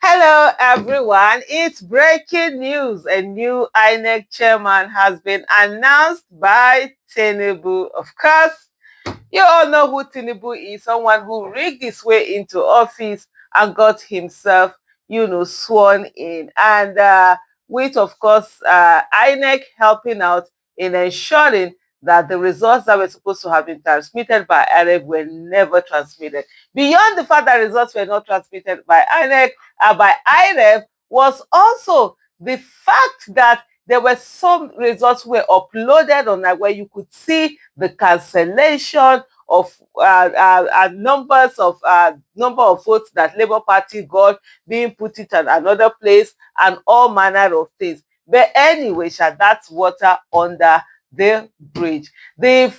Hello, everyone. It's breaking news. A new INEC chairman has been announced by Tinubu. Of course, you all know who Tinubu is, someone who rigged his way into office and got himself, sworn in. And with, of course, INEC helping out in ensuring that the results that were supposed to have been transmitted by INEC were never transmitted. Beyond the fact that results were not transmitted by INEC, by IREF, was also the fact that there were some results were uploaded on that where you could see the cancellation of number of votes that Labour Party got being put it at another place and all manner of things. But anyway, that's water under the bridge. The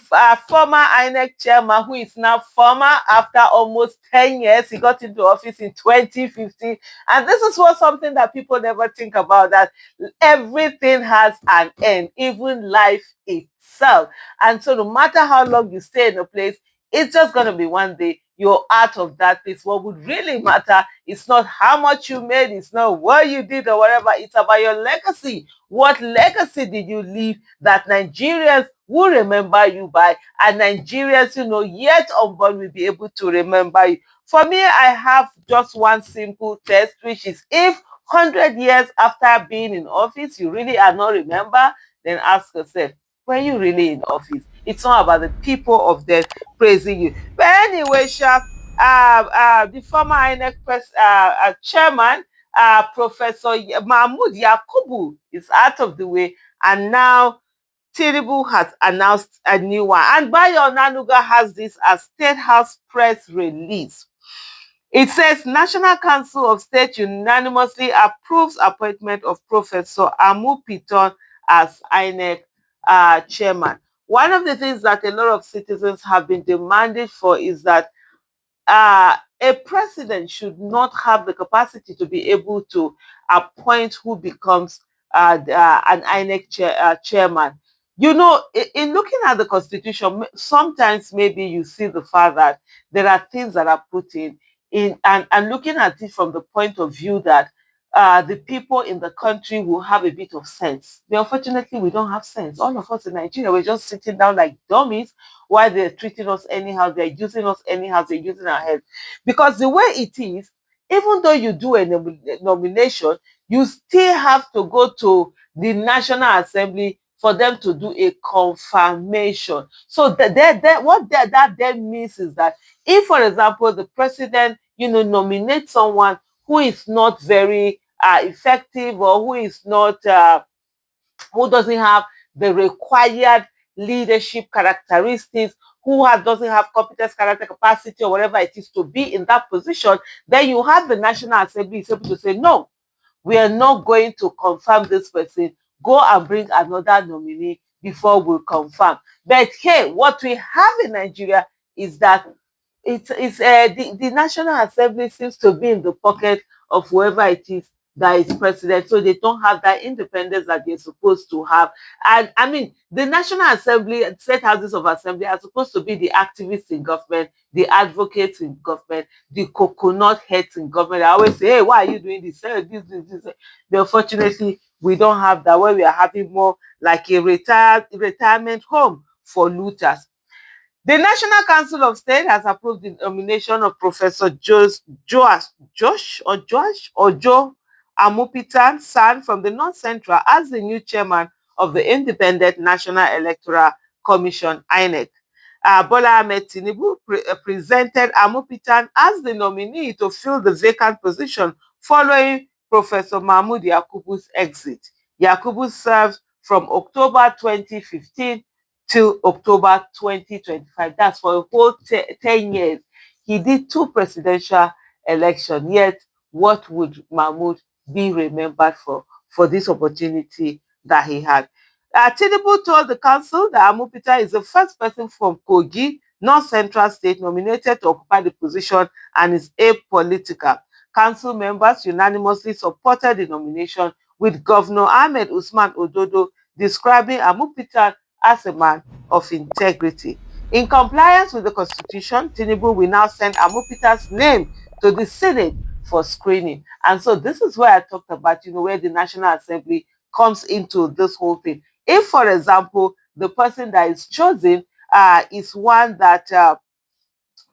former INEC chairman, who is now former after almost 10 years, he got into office in 2015. And this is what something that people never think about, that everything has an end, even life itself. And so no matter how long you stay in a place, it's just going to be one day you're out of that place. What would really matter is not how much you made, it's not what you did or whatever. It's about your legacy. What legacy did you leave that Nigerians will remember you by, and Nigerians, yet unborn will be able to remember you? For me, I have just one simple test, which is if 100 years after being in office, you really are not remember, then ask yourself, were you really in office? It's not about the people of them praising you. But anyway, the former INEC chairman, Professor Mahmoud Yakubu, is out of the way, and now Tinubu has announced a new one. And Bayo Nanuga has this as State House press release. It says National Council of State unanimously approves appointment of Professor Amu Piton as INEC chairman. One of the things that a lot of citizens have been demanding for is that a president should not have the capacity to be able to appoint who becomes an INEC chairman. In looking at the constitution, sometimes maybe you see the fact that there are things that are put in and looking at it from the point of view that the people in the country will have a bit of sense. But unfortunately, we don't have sense. All of us in Nigeria, we're just sitting down like dummies while they're treating us anyhow, they're using us anyhow, they're using our head. Because the way it is, even though you do a nomination, you still have to go to the National Assembly for them to do a confirmation. So that then means is that if, for example, the president, nominates someone who is not very effective, or who doesn't have the required leadership characteristics, doesn't have competence, character, capacity, or whatever it is to be in that position, then you have the National Assembly is able to say, no, we are not going to confirm this person. Go and bring another nominee before we confirm. But hey, what we have in Nigeria is that the National Assembly seems to be in the pocket of whoever it is that is president, so they don't have that independence that they're supposed to have. And I mean, the National Assembly, state houses of assembly, are supposed to be the activists in government, the advocates in government, the coconut heads in government. I always say, hey, why are you doing this? Hey, this. But unfortunately, we don't have that. Where we are having more like a retirement home for looters. The National Council of State has approved the nomination of Professor Josh Ojo Amupitan San from the North Central as the new chairman of the Independent National Electoral Commission, INEC. Bola Ahmed Tinubu presented Amupitan as the nominee to fill the vacant position following Professor Mahmoud Yakubu's exit. Yakubu served from October 2015 till October 2025. That's for a whole 10 years. He did two presidential elections. Yet, what would Mahmoud be remembered for this opportunity that he had? Tinubu told the council that Amupita is the first person from Kogi, North Central State, nominated to occupy the position and is apolitical. Council members unanimously supported the nomination, with Governor Ahmed Usman Ododo describing Amupita as a man of integrity. In compliance with the Constitution, Tinubu will now send Amupita's name to the Senate for screening. And so this is where I talked about, where the National Assembly comes into this whole thing. If, for example, the person that is chosen is one that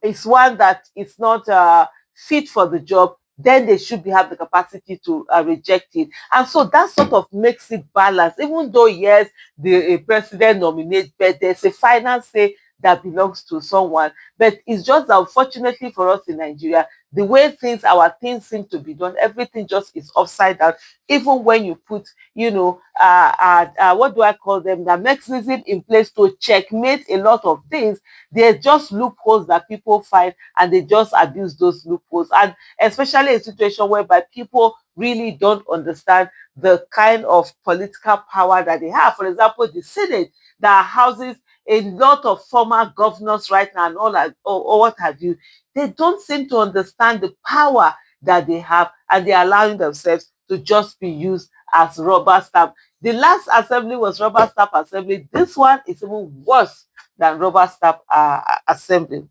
is not fit for the job, then they should have the capacity to reject it. And so that sort of makes it balanced, even though, yes, the president nominates, but there's a final say that belongs to someone. But it's just that, unfortunately for us in Nigeria, the way our things seem to be done, everything just is upside down. Even when you put, what do I call them, the mechanism in place to checkmate a lot of things, there's just loopholes that people find, and they just abuse those loopholes. And especially a situation whereby people really don't understand the kind of political power that they have. For example, the Senate that houses a lot of former governors right now and all that, or what have you, they don't seem to understand the power that they have, and they're allowing themselves to just be used as rubber stamp. The last assembly was rubber stamp assembly. This one is even worse than rubber stamp assembly.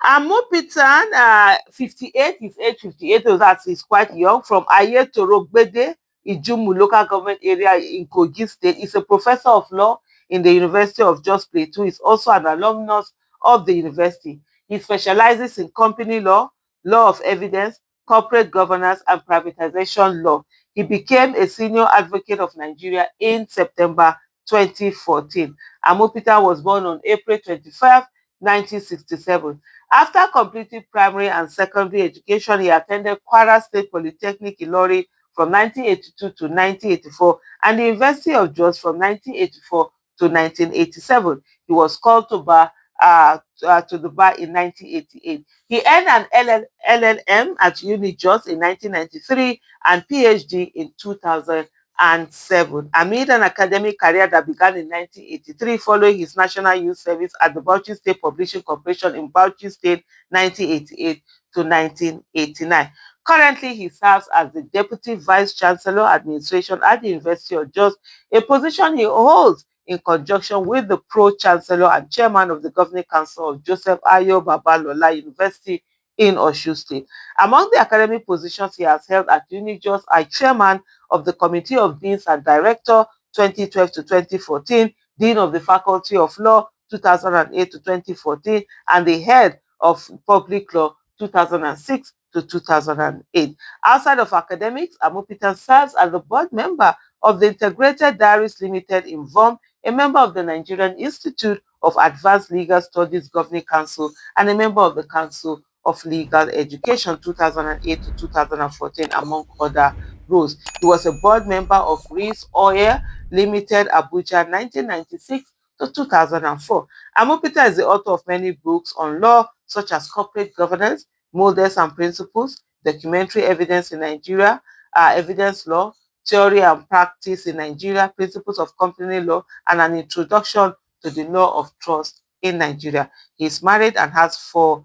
Amopitan, 58, his age 58, so that is quite young, from Ayetoro Gbede, Ijumu local government area in Kogi State. He's a professor of law in the University of Jos Plateau. He's also an alumnus of the university. He specializes in company law, law of evidence, corporate governance, and privatization law. He became a senior advocate of Nigeria in September 2014. Amopita was born on April 25, 1967. After completing primary and secondary education, he attended Kwara State Polytechnic Ilori from 1982 to 1984 and the University of Jos from 1984 to 1987. He was called to the bar in 1988. He earned an LLM at UniJos in 1993 and PhD in 2007. Amid an academic career that began in 1983 following his National Youth Service at the Bauchi State Publishing Corporation in Bauchi State 1988 to 1989. Currently, he serves as the Deputy Vice Chancellor Administration at the University of Jos, a position he holds in conjunction with the Pro-Chancellor and Chairman of the Governing Council of Joseph Ayo Babalola University in Osun State. Among the academic positions he has held at UniJos are Chairman of the Committee of Deans and Director 2012 to 2014, Dean of the Faculty of Law 2008 to 2014, and the Head of Public Law 2006 to 2008. Outside of academics, Amopitan serves as the board member of the Integrated Diaries Limited in VOM, a member of the Nigerian Institute of Advanced Legal Studies Governing Council, and a member of the Council of Legal Education 2008 to 2014, among other roles. He was a board member of Reese Oil Limited, Abuja, 1996 to 2004. Amopita is the author of many books on law, such as Corporate Governance, Models and Principles, Documentary Evidence in Nigeria, Evidence Law, Theory and Practice in Nigeria, Principles of Company Law, and an Introduction to the Law of Trust in Nigeria. He is married and has 4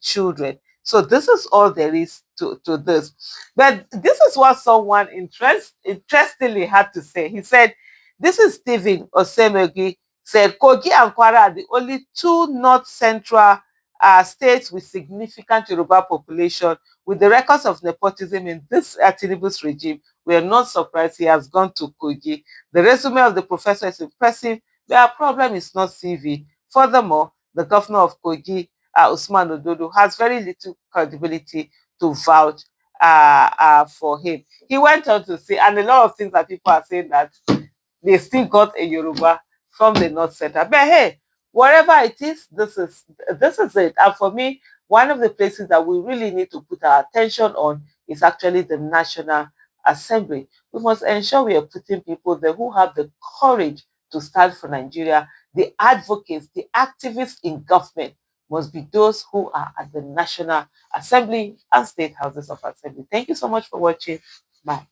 children. So this is all there is to this. But this is what someone interestingly had to say. He said, this is Stephen Osemegi, said Kogi and Kwara are the only 2 north central states with significant Yoruba population. With the records of nepotism in this Tinubu's regime, we are not surprised he has gone to Kogi. The resume of the professor is impressive, but our problem is not CV. Furthermore, the governor of Kogi, Usman Ododo, has very little credibility to vouch for him. He went on to say, and a lot of things that people are saying, that they still got a Yoruba from the North Center. But hey, whatever it is, this is it. And for me, one of the places that we really need to put our attention on is actually the National Assembly. We must ensure we are putting people there who have the courage to stand for Nigeria. The advocates, the activists in government must be those who are at the National Assembly and State Houses of Assembly. Thank you so much for watching. Bye.